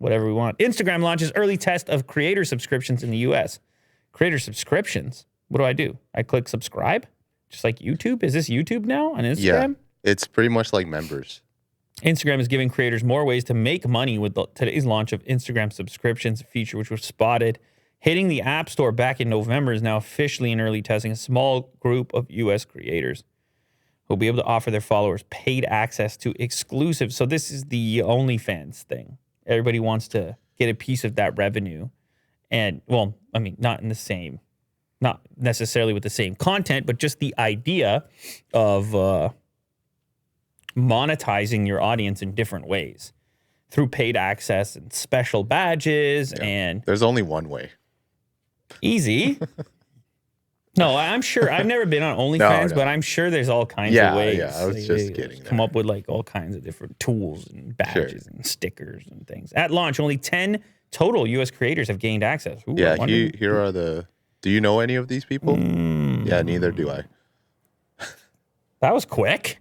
whatever we want. Instagram launches early test of creator subscriptions in the U.S. Creator subscriptions. What do? I click subscribe? Just like YouTube? Is this YouTube now on Instagram? Yeah, it's pretty much like members. Instagram is giving creators more ways to make money with today's launch of Instagram subscriptions, a feature which was spotted hitting the App Store back in November, is now officially in early testing. A small group of U.S. creators will be able to offer their followers paid access to exclusive. So this is the OnlyFans thing. Everybody wants to get a piece of that revenue. And, well, I mean, not necessarily with the same content, but just the idea of monetizing your audience in different ways through paid access and special badges. Yeah. And there's only one way. Easy. No, I'm sure. I've never been on OnlyFans, but I'm sure there's all kinds of ways. Yeah, I was just kidding. Come up with like all kinds of different tools and badges and stickers and things. At launch, only 10 total U.S. creators have gained access. Ooh, yeah, here are the... Do you know any of these people? Yeah, neither do I. That was quick.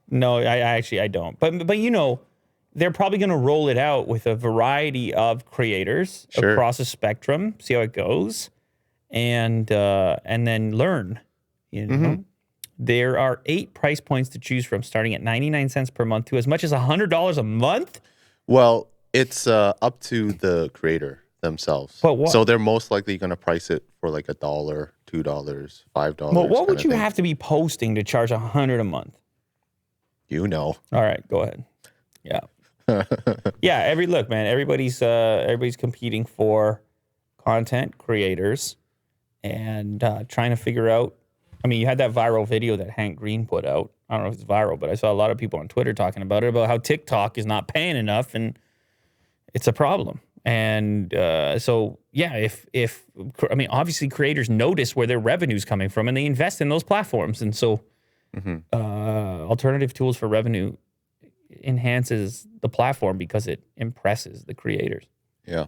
No, I don't. But you know, they're probably going to roll it out with a variety of creators across a spectrum, see how it goes, and then learn. You know, there are 8 price points to choose from, starting at 99 cents per month to as much as $100 a month. Well, it's up to the creator themselves. So they're most likely going to price it for like $1, $2, $5. Well, what would you have to be posting to charge $100 a month? You know. All right, go ahead. Yeah. Yeah, everybody's competing for content creators and trying to figure out. I mean, you had that viral video that Hank Green put out. I don't know if it's viral, but I saw a lot of people on Twitter talking about it, about how TikTok is not paying enough, and it's a problem. And so, yeah, if obviously creators notice where their revenue's coming from, and they invest in those platforms, and so alternative tools for revenue enhances the platform because it impresses the creators. Yeah.